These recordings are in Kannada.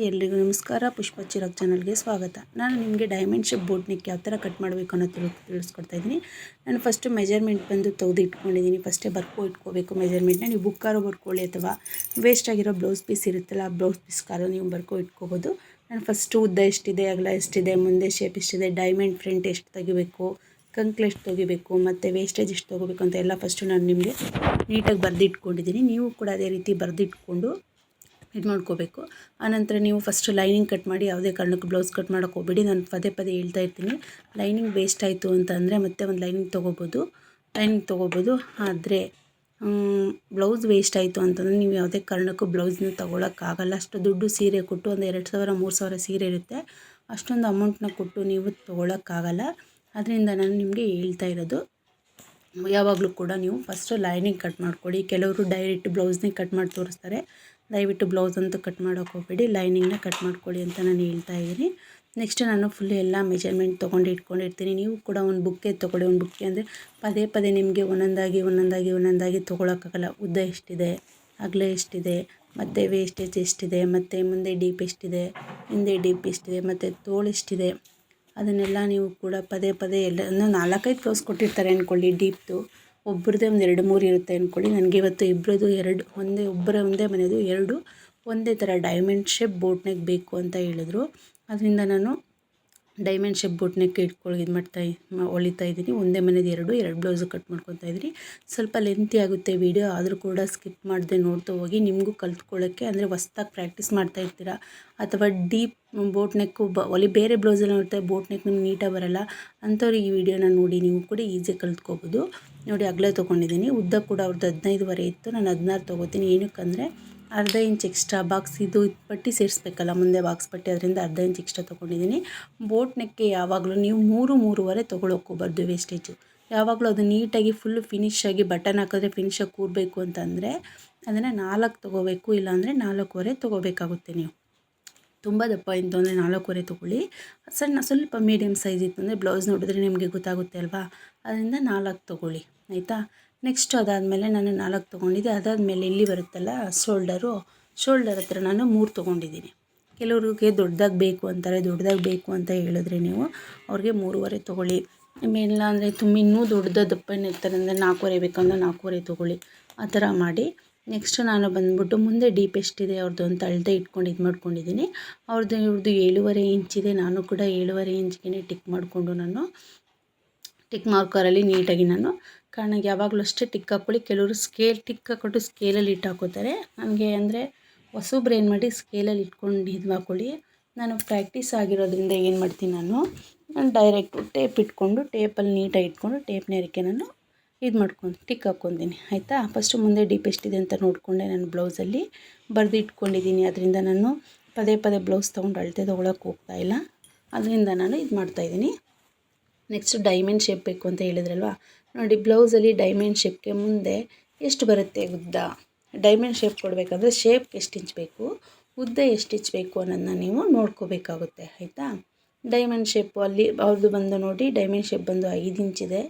ಎಲ್ರಿಗೂ ನಮಸ್ಕಾರ. ಪುಷ್ಪ ಚಿರಾಗ್ ಚಾನಲ್ಗೆ ಸ್ವಾಗತ. ನಾನು ನಿಮಗೆ ಡೈಮಂಡ್ ಶೇಪ್ ಬೋಟ್ ನೆಕ್ ಯಾವ ಥರ ಕಟ್ ಮಾಡಬೇಕು ಅನ್ನೋ ತಿಳಿಸ್ಕೊಡ್ತಾ ಇದ್ದೀನಿ. ನಾನು ಫಸ್ಟು ಮೆಜರ್ಮೆಂಟ್ ಬಂದು ತೆಗೆದು ಇಟ್ಕೊಂಡಿದ್ದೀನಿ. ಫಸ್ಟೇ ಇಟ್ಕೋಬೇಕು ಮೆಜರ್ಮೆಂಟ್ನ. ನೀವು ಬುಕ್ಕಾರು ಬರ್ಕೊಳ್ಳಿ ಅಥವಾ ವೇಸ್ಟ್ ಆಗಿರೋ ಬ್ಲೌಸ್ ಪೀಸ್ ಇರುತ್ತಲ್ಲ ಆ ಬ್ಲೌಸ್ ಪೀಸ್ಗಾರು ನೀವು ಇಟ್ಕೋಬೋದು. ನಾನು ಫಸ್ಟು ಉದ್ದ ಎಷ್ಟಿದೆ, ಅಗಲ ಎಷ್ಟಿದೆ, ಮುಂದೆ ಶೇಪ್ ಎಷ್ಟಿದೆ, ಡೈಮಂಡ್ ಫ್ರಂಟ್ ಎಷ್ಟು ತೆಗಿಬೇಕು, ಕಂಕ್ಲು ಎಷ್ಟು ತೆಗಿಬೇಕು ಮತ್ತು ವೇಸ್ಟೇಜ್ ಎಷ್ಟು ತೊಗೋಬೇಕು ಅಂತ ಎಲ್ಲ ಫಸ್ಟು ನಾನು ನಿಮಗೆ ನೀಟಾಗಿ ಬರೆದಿಟ್ಕೊಂಡಿದ್ದೀನಿ. ನೀವು ಕೂಡ ಅದೇ ರೀತಿ ಬರೆದಿಟ್ಕೊಂಡು ಇದು ಮಾಡ್ಕೋಬೇಕು. ಆನಂತರ ನೀವು ಫಸ್ಟು ಲೈನಿಂಗ್ ಕಟ್ ಮಾಡಿ, ಯಾವುದೇ ಕಾರಣಕ್ಕೂ ಬ್ಲೌಸ್ ಕಟ್ ಮಾಡೋಕ್ಕೆ ಹೋಗಬೇಡಿ. ನಾನು ಪದೇ ಹೇಳ್ತಾ ಇರ್ತೀನಿ, ಲೈನಿಂಗ್ ವೇಸ್ಟ್ ಆಯಿತು ಅಂತಂದರೆ ಮತ್ತೆ ಒಂದು ಲೈನಿಂಗ್ ತೊಗೋಬೋದು. ಆದರೆ ಬ್ಲೌಸ್ ವೇಸ್ಟ್ ಆಯಿತು ಅಂತಂದರೆ ನೀವು ಯಾವುದೇ ಕಾರಣಕ್ಕೂ ಬ್ಲೌಸ್ನ ತೊಗೊಳಕ್ಕಾಗಲ್ಲ. ಅಷ್ಟು ದುಡ್ಡು ಸೀರೆ ಕೊಟ್ಟು ಒಂದು 2,000-3,000 ಸೀರೆ ಇರುತ್ತೆ, ಅಷ್ಟೊಂದು ಅಮೌಂಟ್ನ ಕೊಟ್ಟು ನೀವು ತೊಗೊಳಕ್ಕಾಗಲ್ಲ. ಅದರಿಂದ ನಾನು ನಿಮಗೆ ಹೇಳ್ತಾ ಇರೋದು, ಯಾವಾಗಲೂ ಕೂಡ ನೀವು ಫಸ್ಟು ಲೈನಿಂಗ್ ಕಟ್ ಮಾಡ್ಕೊಳ್ಳಿ. ಕೆಲವರು ಡೈರೆಕ್ಟ್ ಬ್ಲೌಸ್ನೇ ಕಟ್ ಮಾಡಿ ತೋರಿಸ್ತಾರೆ. ದಯವಿಟ್ಟು ಬ್ಲೌಸ್ ಅಂತೂ ಕಟ್ ಮಾಡೋಕ್ಕೆ ಹೋಗಬೇಡಿ, ಲೈನಿಂಗ್ನ ಕಟ್ ಮಾಡ್ಕೊಳ್ಳಿ ಅಂತ ನಾನು ಹೇಳ್ತಾ ಇದ್ದೀನಿ. ನೆಕ್ಸ್ಟ್ ನಾನು ಫುಲ್ ಎಲ್ಲ ಮೆಜರ್ಮೆಂಟ್ ತೊಗೊಂಡು ಇಟ್ಕೊಂಡಿರ್ತೀನಿ. ನೀವು ಕೂಡ ಒಂದು ಬುಕ್ಕೆ ತೊಗೊಳ್ಳಿ. ಒಂದು ಬುಕ್ಕೆ ಅಂದರೆ ಪದೇ ನಿಮಗೆ ಒಂದೊಂದಾಗಿ ತೊಗೊಳಕ್ಕಾಗಲ್ಲ. ಉದ್ದ ಎಷ್ಟಿದೆ, ಅಗಲ ಎಷ್ಟಿದೆ, ಮತ್ತು ವೇಸ್ಟೇಜ್ ಎಷ್ಟಿದೆ, ಮತ್ತು ಮುಂದೆ ಡೀಪ್ ಎಷ್ಟಿದೆ, ಹಿಂದೆ ಡೀಪ್ ಎಷ್ಟಿದೆ, ಮತ್ತು ತೋಳು ಎಷ್ಟಿದೆ, ಅದನ್ನೆಲ್ಲ ನೀವು ಕೂಡ ಪದೇ ಎಲ್ಲ 4-5 ಬ್ಲೌಸ್ ಕೊಟ್ಟಿರ್ತಾರೆ ಅಂದ್ಕೊಳ್ಳಿ. ಡೀಪ್ದು ಒಬ್ಬರದೇ ಒಂದು 2-3 ಇರುತ್ತೆ ಅಂದ್ಕೊಳ್ಳಿ. ನನಗೆ ಇವತ್ತು ಇಬ್ಬರದು ಒಂದೇ ಮನೆಯದು 2 ಒಂದೇ ಥರ ಡೈಮಂಡ್ ಶೇಪ್ ಬೋಟ್ ನೆಕ್ ಬೇಕು ಅಂತ ಹೇಳಿದ್ರು. ಅದರಿಂದ ನಾನು ಡೈಮಂಡ್ ಶೇಪ್ ಬೋಟ್ ನೆಕ್ ಹೊಲಿತಾ ಇದ್ದೀನಿ. ಒಂದೇ ಮನೆಯದು 2 ಬ್ಲೌಸು ಕಟ್ ಮಾಡ್ಕೊತಾ ಇದ್ದೀನಿ. ಸ್ವಲ್ಪ ಲೆಂತಿ ಆಗುತ್ತೆ ವಿಡಿಯೋ, ಆದರೂ ಕೂಡ ಸ್ಕಿಪ್ ಮಾಡದೆ ನೋಡ್ತಾ ಹೋಗಿ. ನಿಮಗೂ ಕಲ್ತ್ಕೊಳ್ಳೋಕ್ಕೆ, ಅಂದರೆ ಹೊಸ್ದಾಗಿ ಪ್ರಾಕ್ಟೀಸ್ ಮಾಡ್ತಾ ಇರ್ತೀರಾ ಅಥವಾ ಡೀಪ್ ಬೋಟ್ ನೆಕ್ಕು ಬೇರೆ ಬ್ಲೌಸಲ್ಲಿ ನೋಡ್ತಾ ಬೋಟ್ ನೆಕ್ ನಿಮ್ಗೆ ನೀಟಾಗಿ ಬರೋಲ್ಲ ಅಂಥವ್ರಿಗೆ ಈ ವಿಡಿಯೋನ ನೋಡಿ ನೀವು ಕೂಡ ಈಸಿಯಾಗಿ ಕಲ್ತ್ಕೋಬೋದು. ನೋಡಿ, ಅಗಲ ತೊಗೊಂಡಿದ್ದೀನಿ. ಉದ್ದ ಕೂಡ ಅವ್ರದ್ದು 15 ಇತ್ತು, ನಾನು 16 ತೊಗೋತೀನಿ. ಏನಕ್ಕಂದರೆ ಅರ್ಧ ಇಂಚ್ ಎಕ್ಸ್ಟ್ರಾ ಇದು ಪಟ್ಟಿ ಸೇರಿಸ್ಬೇಕಲ್ಲ, ಮುಂದೆ ಬಾಕ್ಸ್ ಪಟ್ಟಿ, ಅದರಿಂದ ಅರ್ಧ ಇಂಚ್ ಎಕ್ಸ್ಟ್ರಾ ತೊಗೊಂಡಿದ್ದೀನಿ. ಬೋಟ್ ನೆಕ್ಗೆ ಯಾವಾಗಲೂ ನೀವು 3-3.5 ತೊಗೊಳೋಕ್ಕೋಗ್ಬಾರ್ದು ವೇಸ್ಟೇಜು. ಯಾವಾಗಲೂ ಅದು ನೀಟಾಗಿ ಫುಲ್ಲು ಫಿನಿಶಾಗಿ ಬಟನ್ ಹಾಕಿದ್ರೆ ಫಿನಿಶಾಗಿ ಕೂರಬೇಕು ಅಂತಂದರೆ ಅದನ್ನು 4 ತೊಗೋಬೇಕು, ಇಲ್ಲಾಂದರೆ 4.25 ತೊಗೋಬೇಕಾಗುತ್ತೆ. ನೀವು ತುಂಬ ದಪ್ಪ ಇತ್ತು ಅಂದರೆ 4.25 ತೊಗೊಳ್ಳಿ. ಸ್ವಲ್ಪ ಮೀಡಿಯಮ್ ಸೈಜ್ ಇತ್ತು ಅಂದರೆ ಬ್ಲೌಸ್ ನೋಡಿದ್ರೆ ನಿಮಗೆ ಗೊತ್ತಾಗುತ್ತೆ ಅಲ್ವಾ, ಅದರಿಂದ 4 ತೊಗೊಳ್ಳಿ, ಆಯಿತಾ. ನೆಕ್ಸ್ಟ್ ಅದಾದಮೇಲೆ ನಾನು 4 ತೊಗೊಂಡಿದ್ದೆ. ಅದಾದಮೇಲೆ ಇಲ್ಲಿ ಬರುತ್ತಲ್ಲ ಶೋಲ್ಡರ್ ಹತ್ರ ನಾನು 3 ತೊಗೊಂಡಿದ್ದೀನಿ. ಕೆಲವ್ರಿಗೆ ದೊಡ್ಡದಾಗಿ ಬೇಕು ಅಂತಾರೆ. ದೊಡ್ಡದಾಗಿ ಬೇಕು ಅಂತ ಹೇಳಿದ್ರೆ ನೀವು ಅವ್ರಿಗೆ 3.25 ತೊಗೊಳ್ಳಿ. ಇಲ್ಲ ಅಂದರೆ ಇನ್ನೂ ದಪ್ಪ ಇರ್ತಾರೆ ಅಂದರೆ 4.25 ಬೇಕಂದ್ರೆ 4.25 ತೊಗೊಳ್ಳಿ. ಆ ಥರ ಮಾಡಿ. ನೆಕ್ಸ್ಟ್ ನಾನು ಬಂದ್ಬಿಟ್ಟು ಮುಂದೆ ಡೀಪ್ ಎಷ್ಟಿದೆ ಅವ್ರದ್ದು ಅಂತ ಅಳತೆ ಇಟ್ಕೊಂಡು ಮಾಡ್ಕೊಂಡಿದ್ದೀನಿ. ಇವ್ರದ್ದು 7.5 ಇಂಚಿದೆ. ನಾನು ಕೂಡ 7.5 ಇಂಚ್ಗೆ ಟಿಕ್ ಮಾರ್ಕರಲ್ಲಿ ನೀಟಾಗಿ ಕಾರಣಕ್ಕೆ ಯಾವಾಗಲೂ ಅಷ್ಟೇ ಟಿಕ್ ಹಾಕ್ಕೊಳ್ಳಿ. ಕೆಲವರು ಟಿಕ್ ಹಾಕ್ಕೊಟ್ಟು ಸ್ಕೇಲಲ್ಲಿ ಇಟ್ಟು ಹಾಕೋತಾರೆ. ನನಗೆ ಅಂದರೆ ಹೊಸಬ್ರು ಏನು ಮಾಡಿ ಸ್ಕೇಲಲ್ಲಿ ಇಟ್ಕೊಂಡು ಹಾಕ್ಕೊಳ್ಳಿ. ನಾನು ಪ್ರಾಕ್ಟೀಸ್ ಆಗಿರೋದ್ರಿಂದ ಏನು ಮಾಡ್ತೀನಿ, ನಾನು ಡೈರೆಕ್ಟು ಟೇಪ್ ಇಟ್ಕೊಂಡು ಟೇಪಲ್ಲಿ ನೀಟಾಗಿ ಇಟ್ಕೊಂಡು ಟೇಪ್ನೇರಕ್ಕೆ ನಾನು ಟಿಕ್ ಹಾಕ್ಕೊತೀನಿ, ಆಯಿತಾ. ಫಸ್ಟು ಮುಂದೆ ಡೀಪ್ ಎಷ್ಟಿದೆ ಅಂತ ನೋಡಿಕೊಂಡೆ ನಾನು ಬ್ಲೌಸಲ್ಲಿ ಬರೆದು ಇಟ್ಕೊಂಡಿದ್ದೀನಿ. ಅದರಿಂದ ನಾನು ಪದೇ ಬ್ಲೌಸ್ ತೊಗೊಂಡು ಅಳತೆ ತೊಗೊಳಕ್ಕೆ ಹೋಗ್ತಾಯಿಲ್ಲ. ಅದರಿಂದ ನಾನು ಮಾಡ್ತಾಯಿದ್ದೀನಿ. ನೆಕ್ಸ್ಟ್ ಡೈಮಂಡ್ ಶೇಪ್ ಬೇಕು ಅಂತ ಹೇಳಿದ್ರಲ್ವ, ನೋಡಿ ಬ್ಲೌಸಲ್ಲಿ ಡೈಮಂಡ್ ಶೇಪ್ಗೆ ಮುಂದೆ ಎಷ್ಟು ಬರುತ್ತೆ ಉದ್ದ. ಡೈಮಂಡ್ ಶೇಪ್ ಕೊಡಬೇಕಾದ್ರೆ ಶೇಪ್ಗೆ ಎಷ್ಟು ಇಂಚ್ ಬೇಕು, ಉದ್ದ ಎಷ್ಟು ಇಂಚ್ ಬೇಕು ಅನ್ನೋದನ್ನ ನೀವು ನೋಡ್ಕೋಬೇಕಾಗುತ್ತೆ, ಆಯಿತಾ. ಡೈಮಂಡ್ ಶೇಪು ಅಲ್ಲಿ ಅವ್ರದ್ದು ಬಂದು ನೋಡಿ, ಡೈಮಂಡ್ ಶೇಪ್ ಬಂದು 5 ಇಂಚಿದೆ.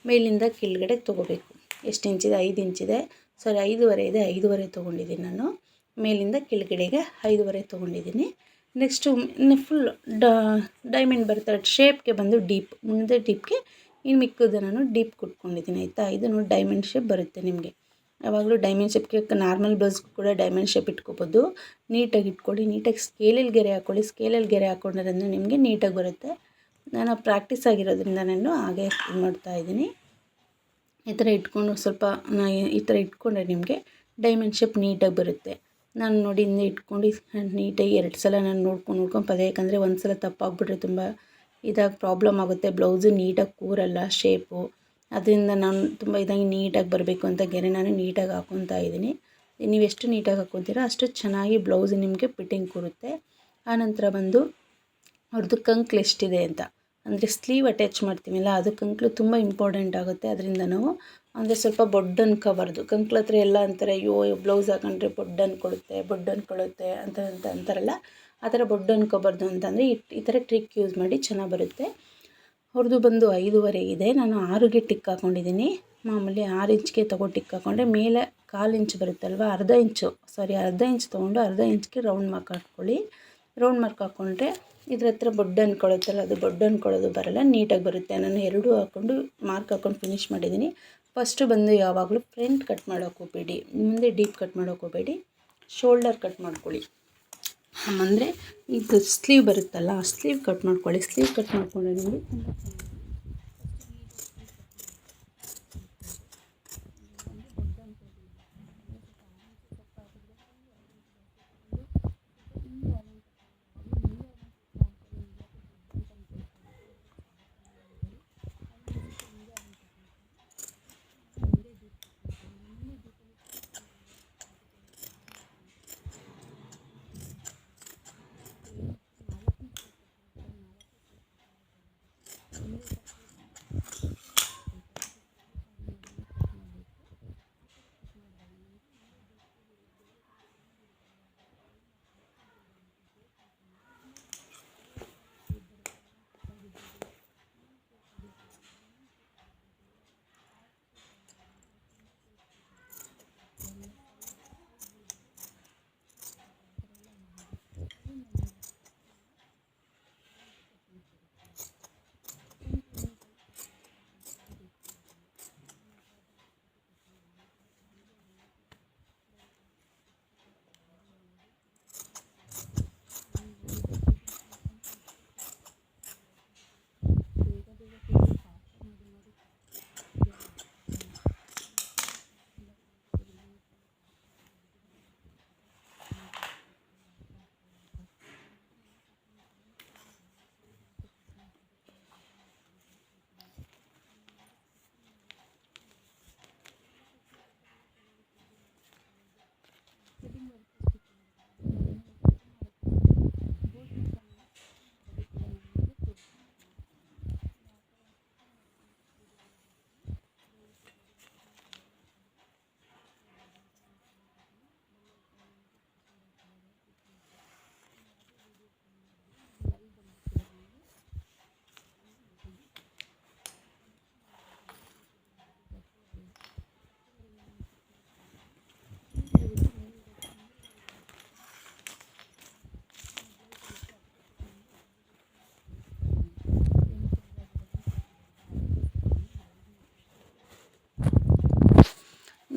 ಮೇಲಿಂದ ಕೆಳಗಡೆ ತೊಗೋಬೇಕು. ಎಷ್ಟು ಇಂಚಿದೆ, 5 ಇಂಚಿದೆ, 5.5 ಇದೆ, 5.5 ತೊಗೊಂಡಿದ್ದೀನಿ ನಾನು. ಮೇಲಿಂದ ಕೆಳಗಡೆಗೆ 5.5 ತೊಗೊಂಡಿದ್ದೀನಿ. ನೆಕ್ಸ್ಟು ಫುಲ್ ಡೈಮಂಡ್ ಬರುತ್ತೆ ಶೇಪ್ಗೆ ಬಂದು ಡೀಪ್, ಮುಂದೆ ಡೀಪ್ಗೆ ಇನ್ನು ಮಿಕ್ಕಿದ ನಾನು ಡೀಪ್ ಕೊಟ್ಕೊಂಡಿದ್ದೀನಿ, ಆಯಿತಾ. ಇದು ನೋಡಿ ಡೈಮಂಡ್ ಶೇಪ್ ಬರುತ್ತೆ ನಿಮಗೆ. ಯಾವಾಗಲೂ ಡೈಮಂಡ್ ಶೇಪ್ಗೆ ನಾರ್ಮಲ್ ಬ್ಲೌಸ್ಗೂ ಕೂಡ ಡೈಮಂಡ್ ಶೇಪ್ ಇಟ್ಕೋಬೋದು. ನೀಟಾಗಿ ಇಟ್ಕೊಳ್ಳಿ. ನೀಟಾಗಿ ಸ್ಕೇಲಲ್ಲಿ ಗೆರೆ ಹಾಕ್ಕೊಳ್ಳಿ. ಸ್ಕೇಲಲ್ಲಿ ಗೆರೆ ಹಾಕ್ಕೊಂಡ್ರೆ ನಿಮಗೆ ನೀಟಾಗಿ ಬರುತ್ತೆ. ನಾನು ಪ್ರಾಕ್ಟೀಸ್ ಆಗಿರೋದ್ರಿಂದ ನಾನು ಹಾಗೆ ಮಾಡ್ತಾಯಿದ್ದೀನಿ. ಈ ಥರ ಇಟ್ಕೊಂಡು ಈ ಥರ ಇಟ್ಕೊಂಡ್ರೆ ನಿಮಗೆ ಡೈಮಂಡ್ ಶೇಪ್ ನೀಟಾಗಿ ಬರುತ್ತೆ. ನಾನು ನೋಡಿ ಹಿಂದೆ ಇಟ್ಕೊಂಡು ನೀಟಾಗಿ 2 ಸಲ ನಾನು ನೋಡ್ಕೊಂಡು ಯಾಕಂದರೆ ಒಂದು ಸಲ ತಪ್ಪಾಗ್ಬಿಟ್ರೆ ತುಂಬ ಪ್ರಾಬ್ಲಮ್ ಆಗುತ್ತೆ. ಬ್ಲೌಸು ನೀಟಾಗಿ ಕೂರಲ್ಲ ಶೇಪು. ಅದರಿಂದ ನಾನು ತುಂಬ ನೀಟಾಗಿ ಬರಬೇಕು ಅಂತ ಗೆರೆ ನಾನು ನೀಟಾಗಿ ಹಾಕ್ಕೊತಾ ಇದ್ದೀನಿ. ನೀವು ಎಷ್ಟು ನೀಟಾಗಿ ಹಾಕ್ಕೊತೀರಾ ಅಷ್ಟು ಚೆನ್ನಾಗಿ ಬ್ಲೌಸ್ ನಿಮಗೆ ಫಿಟ್ಟಿಂಗ್ ಕೂರುತ್ತೆ. ಆನಂತರ ಬಂದು ಅವ್ರದ್ದು ಕಂಕ್ಲು ಎಷ್ಟಿದೆ ಅಂತ, ಅಂದರೆ ಸ್ಲೀವ್ ಅಟ್ಯಾಚ್ ಮಾಡ್ತೀವಲ್ಲ, ಅದು ಕಂಕ್ಲು ತುಂಬ ಇಂಪಾರ್ಟೆಂಟ್ ಆಗುತ್ತೆ. ಅದರಿಂದ ನಾವು ಅಂದರೆ ಸ್ವಲ್ಪ ಬೊಡ್ಡು ಅನ್ಕೋಬಾರ್ದು. ಕಂಕ್ಲು ಹತ್ರ ಎಲ್ಲ ಅಂತಾರೆ, ಅಯ್ಯೋ ಬ್ಲೌಸ್ ಹಾಕೊಂಡ್ರೆ ಬೊಡ್ಡು ಅನ್ಕೊಳ್ಳುತ್ತೆ ಅಂತ ಅಂತಾರಲ್ಲ, ಆ ಥರ ಬೊಡ್ಡು ಅನ್ಕೋಬಾರ್ದು ಅಂತಂದರೆ ಈ ಥರ ಟ್ರಿಕ್ ಯೂಸ್ ಮಾಡಿ ಚೆನ್ನಾಗಿ ಬರುತ್ತೆ. ಅವ್ರದ್ದು ಬಂದು 5.5 ಇದೆ. ನಾನು 6ಗೆ ಟಿಕ್ ಹಾಕ್ಕೊಂಡಿದ್ದೀನಿ. ಮಾಮೂಲಿ 6 ಇಂಚ್ಗೆ ಟಿಕ್ ಹಾಕ್ಕೊಂಡ್ರೆ ಮೇಲೆ 1/4 ಇಂಚ್ ಬರುತ್ತಲ್ವ, ಅರ್ಧ ಇಂಚ್ ತೊಗೊಂಡು ಅರ್ಧ ಇಂಚ್ಗೆ ರೌಂಡ್ ಮಾರ್ಕ್ ಹಾಕ್ಕೊಳ್ಳಿ. ರೌಂಡ್ ಮಾರ್ಕ್ ಹಾಕ್ಕೊಂಡ್ರೆ ಇದ್ರ ಹತ್ರ ಬೊಡ್ಡು ಅಂದ್ಕೊಳ್ಳುತ್ತಲ್ಲ, ಅದು ಬೊಡ್ಡು ಅಂದ್ಕೊಳ್ಳೋದು ಬರೋಲ್ಲ, ನೀಟಾಗಿ ಬರುತ್ತೆ. ನಾನು ಎರಡೂ ಹಾಕ್ಕೊಂಡು ಮಾರ್ಕ್ ಹಾಕ್ಕೊಂಡು ಫಿನಿಷ್ ಮಾಡಿದ್ದೀನಿ. ಫಸ್ಟು ಬಂದು ಯಾವಾಗಲೂ ಫ್ರಂಟ್ ಕಟ್ ಮಾಡೋಕೆ ಹೋಗಬೇಡಿ, ಮುಂದೆ ಡೀಪ್ ಕಟ್ ಮಾಡೋಕೆ ಹೋಗಬೇಡಿ, ಶೋಲ್ಡರ್ ಕಟ್ ಮಾಡ್ಕೊಳ್ಳಿ. ಅಂದರೆ ಇದು ಸ್ಲೀವ್ ಬರುತ್ತಲ್ಲ, ಆ ಸ್ಲೀವ್ ಕಟ್ ಮಾಡ್ಕೊಳ್ಳಿ. ಸ್ಲೀವ್ ಕಟ್ ಮಾಡಿಕೊಂಡ್ರೆ ನಿಮಗೆ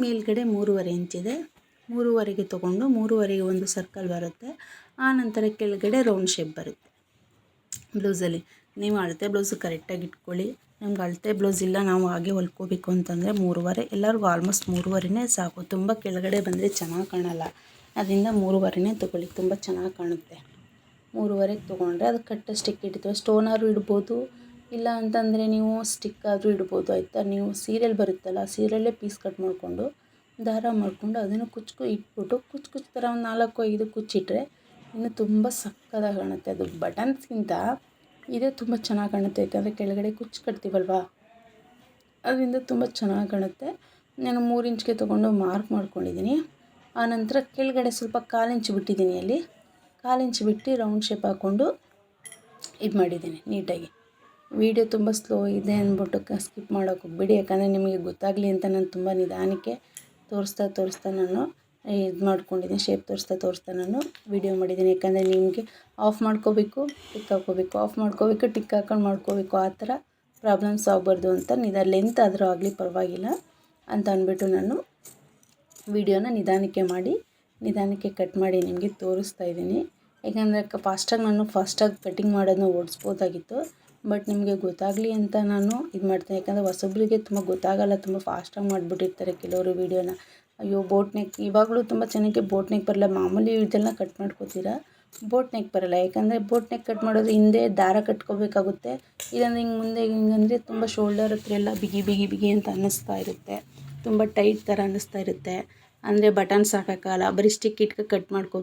ಮೇಲ್ಗಡೆ 3.5 ಇಂಚಿದೆ, 3.5ಗೆ ತೊಗೊಂಡು 3.5ಗೆ ಒಂದು ಸರ್ಕಲ್ ಬರುತ್ತೆ. ಆ ನಂತರ ಕೆಳಗಡೆ ರೌಂಡ್ ಶೇಪ್ ಬರುತ್ತೆ. ಬ್ಲೌಸಲ್ಲಿ ನೀವು ಅಳತೆ ಬ್ಲೌಸು ಕರೆಕ್ಟಾಗಿ ಇಟ್ಕೊಳ್ಳಿ. ನಮ್ಗೆ ಅಳತೆ ಬ್ಲೌಸ್ ಇಲ್ಲ, ನಾವು ಹಾಗೆ ಹೊಲ್ಕೋಬೇಕು ಅಂತಂದರೆ 3.5, ಎಲ್ಲರಿಗೂ ಆಲ್ಮೋಸ್ಟ್ 3.5ನೇ ಸಾಕು. ತುಂಬ ಕೆಳಗಡೆ ಬಂದರೆ ಚೆನ್ನಾಗಿ ಕಾಣಲ್ಲ, ಅದರಿಂದ 3.5ನೇ ತೊಗೊಳ್ಳಿ, ತುಂಬ ಚೆನ್ನಾಗಿ ಕಾಣುತ್ತೆ. 3.5ಗೆ ತೊಗೊಂಡ್ರೆ ಅದು ಕಟ್ಟ ಸ್ಟಿಕ್ ಇಡ್ತೀವಿ, ಸ್ಟೋನಾದ್ರು ಇಡ್ಬೋದು, ಇಲ್ಲ ಅಂತಂದರೆ ನೀವು ಸ್ಟಿಕ್ ಆದರೂ ಇಡ್ಬೋದು. ಆಯಿತಾ, ನೀವು ಸೀರೆಯಲ್ಲಿ ಬರುತ್ತಲ್ಲ, ಸೀರೆಯಲ್ಲೇ ಪೀಸ್ ಕಟ್ ಮಾಡಿಕೊಂಡು ದಾರ ಮಾಡಿಕೊಂಡು ಅದನ್ನು ಇಟ್ಬಿಟ್ಟು ಕುಚ್ಚು ಥರ ಒಂದು 4-5 ಕುಚ್ಚಿಟ್ರೆ ಇನ್ನು ತುಂಬ ಸಕ್ಕತ್ತಾಗಿ ಕಾಣುತ್ತೆ. ಅದು ಬಟನ್ಸ್ಗಿಂತ ಇದೇ ತುಂಬ ಚೆನ್ನಾಗಿ ಕಾಣುತ್ತೆ, ಯಾಕಂದರೆ ಕೆಳಗಡೆ ಕುಚ್ಚು ಕಟ್ತೀವಲ್ವಾ, ಅದರಿಂದ ತುಂಬ ಚೆನ್ನಾಗಿ ಕಾಣುತ್ತೆ. ನಾನು 3 ಇಂಚ್ಗೆ ತೊಗೊಂಡು ಮಾರ್ಕ್ ಮಾಡ್ಕೊಂಡಿದ್ದೀನಿ. ಆನಂತರ ಕೆಳಗಡೆ ಸ್ವಲ್ಪ 1/4 ಇಂಚ್ ಬಿಟ್ಟಿದ್ದೀನಿ, ಅಲ್ಲಿ 1/4 ಇಂಚ್ ಬಿಟ್ಟು ರೌಂಡ್ ಶೇಪ್ ಹಾಕ್ಕೊಂಡು ಇದು ಮಾಡಿದ್ದೀನಿ ನೀಟಾಗಿ. ವಿಡಿಯೋ ತುಂಬ ಸ್ಲೋ ಇದೆ ಅಂದ್ಬಿಟ್ಟು ಸ್ಕಿಪ್ ಮಾಡೋಕೆ ಹೋಗ್ಬೇಡಿ, ಯಾಕಂದರೆ ನಿಮಗೆ ಗೊತ್ತಾಗಲಿ ಅಂತ ನಾನು ತುಂಬ ನಿಧಾನಕ್ಕೆ ತೋರಿಸ್ತಾ ನಾನು ಇದು ಮಾಡ್ಕೊಂಡಿದ್ದೀನಿ, ಶೇಪ್ ತೋರಿಸ್ತಾ ನಾನು ವಿಡಿಯೋ ಮಾಡಿದ್ದೀನಿ. ಯಾಕಂದರೆ ನಿಮಗೆ ಆಫ್ ಮಾಡ್ಕೋಬೇಕು, ಟಿಕ್ ಹಾಕ್ಕೋಬೇಕು, ಆಫ್ ಮಾಡ್ಕೋಬೇಕು, ಟಿಕ್ ಹಾಕೊಂಡು ಮಾಡ್ಕೋಬೇಕು, ಆ ಥರ ಪ್ರಾಬ್ಲಮ್ಸ್ ಆಗಬಾರ್ದು ಅಂತ ಲೆಂತ್ ಆದರೂ ಆಗಲಿ ಪರವಾಗಿಲ್ಲ ಅಂತ ಅಂದ್ಬಿಟ್ಟು ನಾನು ವಿಡಿಯೋನ ನಿಧಾನಕ್ಕೆ ಕಟ್ ಮಾಡಿ ನಿಮಗೆ ತೋರಿಸ್ತಾ ಇದ್ದೀನಿ. ಯಾಕಂದರೆ ಫಾಸ್ಟಾಗಿ ಕಟಿಂಗ್ ಮಾಡೋದನ್ನ ಓಡಿಸ್ಬೋದಾಗಿತ್ತು, ಬಟ್ ನಿಮಗೆ ಗೊತ್ತಾಗಲಿ ಅಂತ ನಾನು ಇದು ಮಾಡ್ತೀನಿ. ಯಾಕಂದರೆ ಹೊಸೊಬ್ಬರಿಗೆ ತುಂಬ ಗೊತ್ತಾಗಲ್ಲ, ತುಂಬ ಫಾಸ್ಟಾಗಿ ಮಾಡಿಬಿಟ್ಟಿರ್ತಾರೆ ಕೆಲವರು ವೀಡಿಯೋನ. ಅಯ್ಯೋ ಬೋಟ್ ನೆಕ್ ಇವಾಗಲೂ ತುಂಬ ಜನಕ್ಕೆ ಬೋಟ್ ನೆಕ್ ಬರಲ್ಲ, ಮಾಮೂಲಿ ಇದೆಲ್ಲ ಕಟ್ ಮಾಡ್ಕೋತೀರಾ, ಬೋಟ್ ನೆಕ್ ಬರಲ್ಲ. ಯಾಕಂದರೆ ಬೋಟ್ ನೆಕ್ ಕಟ್ ಮಾಡೋದು ಹಿಂದೆ ದಾರ ಕಟ್ಕೋಬೇಕಾಗುತ್ತೆ, ಇಲ್ಲಾಂದರೆ ಹಿಂಗೆ ಮುಂದೆ ಹಿಂಗಂದರೆ ತುಂಬ ಶೋಲ್ಡರ್ ಹತ್ರ ಎಲ್ಲ ಬಿಗಿ ಅಂತ ಅನ್ನಿಸ್ತಾ ಇರುತ್ತೆ, ತುಂಬ ಟೈಟ್ ಥರ ಅನ್ನಿಸ್ತಾ ಇರುತ್ತೆ. ಅಂದರೆ ಬಟನ್ಸ್ ಹಾಕೋಕ್ಕಾಗಲ್ಲ, ಬರೀ ಸ್ಟಿಕ್ ಇಟ್ಕೊಂಡು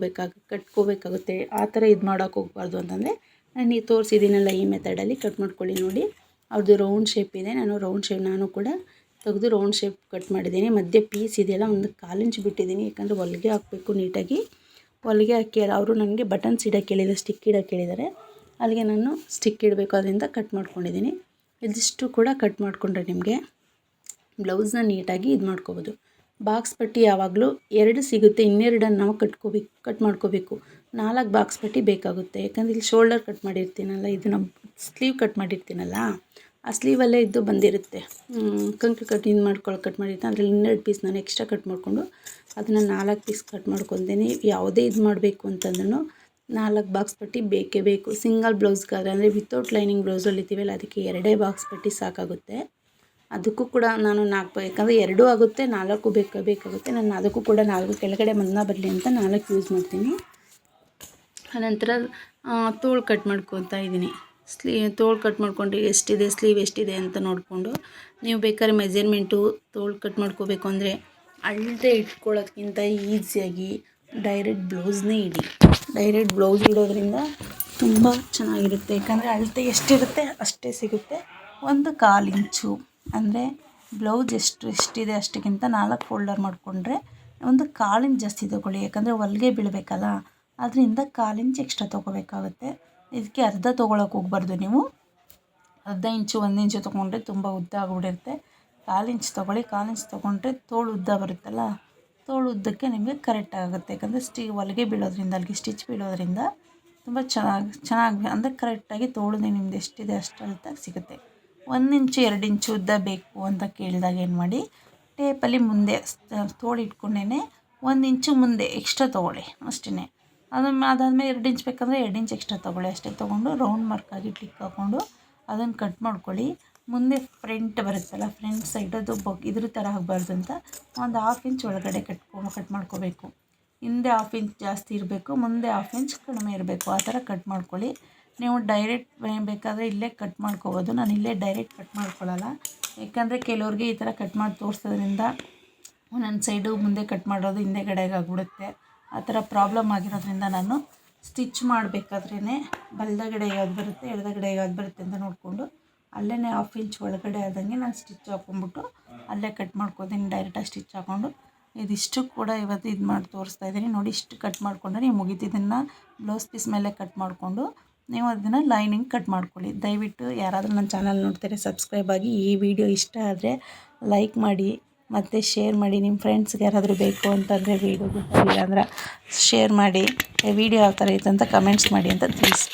ಕಟ್ಕೋಬೇಕಾಗುತ್ತೆ. ಆ ಥರ ಇದು ಮಾಡೋಕೆ ಹೋಗ್ಬಾರ್ದು ಅಂತಂದರೆ ನಾನು ಈ ತೋರಿಸಿದ್ದೀನಲ್ಲ ಈ ಮೆಥಡಲ್ಲಿ ಕಟ್ ಮಾಡ್ಕೊಳ್ಳಿ. ನೋಡಿ ಅವ್ರದ್ದು ರೌಂಡ್ ಶೇಪ್ ಇದೆ, ನಾನು ಕೂಡ ತೆಗೆದು ರೌಂಡ್ ಶೇಪ್ ಕಟ್ ಮಾಡಿದ್ದೀನಿ. ಮಧ್ಯೆ ಪೀಸ್ ಇದೆಯಲ್ಲ ಒಂದು 1/4 ಇಂಚ್ ಬಿಟ್ಟಿದ್ದೀನಿ, ಯಾಕಂದರೆ ಹೊಲಿಗೆ ಹಾಕಬೇಕು ನೀಟಾಗಿ. ಹೊಲಿಗೆ ಹಾಕಿ ಅವರು ನನಗೆ ಬಟನ್ಸ್ ಇಡೋಕ್ಕೆ ಹೇಳಿದ್ದಾರೆ, ಸ್ಟಿಕ್ ಇಡೋಕ್ಕೆ ಹೇಳಿದ್ದಾರೆ, ಅಲ್ಲಿಗೆ ನಾನು ಸ್ಟಿಕ್ ಇಡಬೇಕು, ಅದರಿಂದ ಕಟ್ ಮಾಡ್ಕೊಂಡಿದ್ದೀನಿ. ಇದಿಷ್ಟು ಕೂಡ ಕಟ್ ಮಾಡಿಕೊಂಡ್ರೆ ನಿಮಗೆ ಬ್ಲೌಸ್ನ ನೀಟಾಗಿ ಇದು ಮಾಡ್ಕೋಬೋದು. ಬಾಕ್ಸ್ ಪಟ್ಟಿ ಯಾವಾಗಲೂ 2 ಸಿಗುತ್ತೆ, ಇನ್ನೆರಡನ್ನು ನಾವು ಕಟ್ ಮಾಡ್ಕೋಬೇಕು. 4 ಬಾಕ್ಸ್ ಪಟ್ಟಿ ಬೇಕಾಗುತ್ತೆ. ಯಾಕಂದರೆ ಇಲ್ಲಿ ಶೋಲ್ಡರ್ ಕಟ್ ಮಾಡಿರ್ತೀನಲ್ಲ, ಇದನ್ನು ಸ್ಲೀವ್ ಕಟ್ ಮಾಡಿರ್ತೀನಲ್ಲ, ಆ ಸ್ಲೀವಲ್ಲೇ ಇದ್ದು ಬಂದಿರುತ್ತೆ. ಕಂಕ್ಳು ಕಟ್ ಕಟ್ ಮಾಡಿರ್ತೀನಿ. ಅದರಲ್ಲಿ 12 ಪೀಸ್ ನಾನು ಎಕ್ಸ್ಟ್ರಾ ಕಟ್ ಮಾಡಿಕೊಂಡು ಅದನ್ನು 4 ಪೀಸ್ ಕಟ್ ಮಾಡ್ಕೊತೀನಿ. ಯಾವುದೇ ಇದು ಮಾಡಬೇಕು ಅಂತಂದ್ರೂ 4 ಬಾಕ್ಸ್ ಪಟ್ಟಿ ಬೇಕೇ ಬೇಕು. ಸಿಂಗಲ್ ಬ್ಲೌಸ್ಗಾದರೆ ಅಂದರೆ ವಿತೌಟ್ ಲೈನಿಂಗ್ ಬ್ಲೌಸಲ್ಲಿ ಇದ್ದೀವಲ್ಲ, ಅದಕ್ಕೆ 2 ಬಾಕ್ಸ್ ಪಟ್ಟಿ ಸಾಕಾಗುತ್ತೆ. ಅದಕ್ಕೂ ಕೂಡ ನಾನು 4 ಯಾಕಂದರೆ 2 ಆಗುತ್ತೆ, 4 ಬೇಕಾಗುತ್ತೆ. ನಾನು ಅದಕ್ಕೂ ಕೂಡ 4 ಕೆಳಗಡೆ ಮನ್ನ ಬರಲಿ ಅಂತ 4 ಯೂಸ್ ಮಾಡ್ತೀನಿ. ಆನಂತರ ತೋಳು ಕಟ್ ಮಾಡ್ಕೊತಾ ಇದ್ದೀನಿ. ತೋಳು ಕಟ್ ಮಾಡ್ಕೊಂಡು ಎಷ್ಟಿದೆ, ಸ್ಲೀವ್ ಎಷ್ಟಿದೆ ಅಂತ ನೋಡಿಕೊಂಡು ನೀವು ಬೇಕಾದ್ರೆ ಮೆಜರ್ಮೆಂಟು ತೋಳು ಕಟ್ ಮಾಡ್ಕೋಬೇಕು ಅಂದರೆ ಅಳತೆ ಇಟ್ಕೊಳ್ಳೋದ್ಕಿಂತ ಈಸಿಯಾಗಿ ಡೈರೆಕ್ಟ್ ಬ್ಲೌಸ್ನೇ ಇಡಿ. ಡೈರೆಕ್ಟ್ ಬ್ಲೌಸ್ ಇಡೋದ್ರಿಂದ ತುಂಬ ಚೆನ್ನಾಗಿರುತ್ತೆ. ಯಾಕಂದರೆ ಅಳತೆ ಎಷ್ಟಿರುತ್ತೆ ಅಷ್ಟೇ ಸಿಗುತ್ತೆ. 1/4 ಇಂಚು ಅಂದರೆ ಬ್ಲೌಸ್ ಎಷ್ಟಿದೆ ಅಷ್ಟಕ್ಕಿಂತ 4 ಫೋಲ್ಡರ್ ಮಾಡಿಕೊಂಡ್ರೆ 1/4 ಇಂಚ್ ಜಾಸ್ತಿ ತೊಗೊಳ್ಳಿ. ಯಾಕಂದರೆ ಹೊಲಿಗೆ ಬೀಳಬೇಕಲ್ಲ, ಅದರಿಂದ 1/4 ಇಂಚ್ ಎಕ್ಸ್ಟ್ರಾ ತೊಗೋಬೇಕಾಗುತ್ತೆ. ಇದಕ್ಕೆ ಅರ್ಧ ತೊಗೊಳಕ್ಕೆ ಹೋಗ್ಬಾರ್ದು ನೀವು. ಅರ್ಧ ಇಂಚು 1 ಇಂಚು ತೊಗೊಂಡ್ರೆ ತುಂಬ ಉದ್ದ ಆಗಿಬಿಡಿರುತ್ತೆ. 1/4 ಇಂಚ್ ತೊಗೊಳ್ಳಿ. 1/4 ಇಂಚ್ ತೊಗೊಂಡ್ರೆ ತೋಳು ಉದ್ದ ಬರುತ್ತಲ್ಲ, ತೋಳು ಉದ್ದಕ್ಕೆ ನಿಮಗೆ ಕರೆಕ್ಟ್ ಆಗುತ್ತೆ. ಯಾಕಂದರೆ ಹೊಲಿಗೆ ಬೀಳೋದ್ರಿಂದ, ಅಲ್ಲಿಗೆ ಸ್ಟಿಚ್ ಬೀಳೋದ್ರಿಂದ ತುಂಬ ಚೆನ್ನಾಗಿ ಅಂದರೆ ಕರೆಕ್ಟಾಗಿ ತೋಳು ನಿಮ್ದು ಎಷ್ಟಿದೆ ಅಷ್ಟು ಅಳತೆಗೆ ಸಿಗುತ್ತೆ. 1 ಇಂಚು 2 ಇಂಚು ಉದ್ದ ಬೇಕು ಅಂತ ಕೇಳಿದಾಗ ಏನು ಮಾಡಿ, ಟೇಪಲ್ಲಿ ಮುಂದೆ ತೋಳು ಇಟ್ಕೊಂಡೇ 1 ಇಂಚು ಮುಂದೆ ಎಕ್ಸ್ಟ್ರಾ ತೊಗೊಳ್ಳಿ ಅಷ್ಟೇ. ಅದಾದಮೇಲೆ 2 ಇಂಚ್ ಬೇಕಂದರೆ 2 ಇಂಚ್ ಎಕ್ಸ್ಟ್ರಾ ತೊಗೊಳ್ಳಿ ಅಷ್ಟೇ. ತೊಗೊಂಡು ರೌಂಡ್ ಮಾರ್ಕಾಗಿ ಟಿಕ್ ಹಾಕ್ಕೊಂಡು ಅದನ್ನು ಕಟ್ ಮಾಡ್ಕೊಳ್ಳಿ. ಮುಂದೆ ಫ್ರಂಟ್ ಬರುತ್ತಲ್ಲ, ಫ್ರಂಟ್ ಸೈಡ್ ಅದು ಇದ್ರ ಥರ ಆಗಬಾರ್ದು ಅಂತ 1/2 ಇಂಚ್ ಒಳಗಡೆ ಕಟ್ ಮಾಡ್ಕೋಬೇಕು. ಹಿಂದೆ 1/2 ಇಂಚ್ ಜಾಸ್ತಿ ಇರಬೇಕು, ಮುಂದೆ 1/2 ಇಂಚ್ ಕಡಿಮೆ ಇರಬೇಕು. ಆ ಥರ ಕಟ್ ಮಾಡ್ಕೊಳ್ಳಿ. ನೀವು ಡೈರೆಕ್ಟ್ ಬೇಕಾದರೆ ಇಲ್ಲೇ ಕಟ್ ಮಾಡ್ಕೋಬೋದು. ನಾನು ಇಲ್ಲೇ ಡೈರೆಕ್ಟ್ ಕಟ್ ಮಾಡ್ಕೊಳ್ಳಲ್ಲ. ಯಾಕಂದರೆ ಕೆಲವ್ರಿಗೆ ಈ ಥರ ಕಟ್ ಮಾಡಿ ತೋರಿಸೋದ್ರಿಂದ ಒಂದೊಂದು ಸೈಡು ಮುಂದೆ ಕಟ್ ಮಾಡೋದು ಹಿಂದೆಗಡೆಗೆ ಆಗಿಬಿಡುತ್ತೆ. ಆ ಥರ ಪ್ರಾಬ್ಲಮ್ ಆಗಿರೋದ್ರಿಂದ ನಾನು ಸ್ಟಿಚ್ ಮಾಡಬೇಕಾದ್ರೇ ಬಲಗಡೆ ಯಾವ್ದು ಬರುತ್ತೆ, ಎಡಗಡೆ ಯಾವ್ದು ಬರುತ್ತೆ ಅಂತ ನೋಡಿಕೊಂಡು ಅಲ್ಲೇ 1/2 ಇಂಚ್ ಒಳಗಡೆ ಆದಂಗೆ ನಾನು ಸ್ಟಿಚ್ ಹಾಕ್ಕೊಂಬಿಟ್ಟು ಅಲ್ಲೇ ಕಟ್ ಮಾಡ್ಕೋತೀನಿ. ಡೈರೆಕ್ಟಾಗಿ ಸ್ಟಿಚ್ ಹಾಕ್ಕೊಂಡು ಇದಿಷ್ಟು ಕೂಡ ಇವತ್ತು ಇದು ಮಾಡಿ ತೋರಿಸ್ತಾ ಇದ್ದೀನಿ ನೋಡಿ. ಇಷ್ಟು ಕಟ್ ಮಾಡಿಕೊಂಡ್ರೆ ನೀವು ಮುಗಿತಿದ್ದನ್ನು ಬ್ಲೌಸ್ ಪೀಸ್ ಮೇಲೆ ಕಟ್ ಮಾಡಿಕೊಂಡು ನೀವು ಅದನ್ನು ಲೈನಿಂಗ್ ಕಟ್ ಮಾಡ್ಕೊಳ್ಳಿ. ದಯವಿಟ್ಟು ಯಾರಾದರೂ ನನ್ನ ಚಾನಲ್ ನೋಡ್ತಾರೆ ಸಬ್ಸ್ಕ್ರೈಬ್ ಆಗಿ. ಈ ವಿಡಿಯೋ ಇಷ್ಟ ಆದರೆ ಲೈಕ್ ಮಾಡಿ ಮತ್ತು ಶೇರ್ ಮಾಡಿ. ನಿಮ್ಮ ಫ್ರೆಂಡ್ಸ್ಗೆ ಯಾರಾದರೂ ಬೇಕು ಅಂತಂದರೆ ವಿಡಿಯೋ ಗೊತ್ತಾಗಿಲ್ಲ ಅಂದ್ರೆ ಶೇರ್ ಮಾಡಿ. ವಿಡಿಯೋ ಯಾವ ಥರ ಇತ್ತು ಅಂತ ಕಮೆಂಟ್ಸ್ ಮಾಡಿ ಅಂತ ತಿಳಿಸಿ.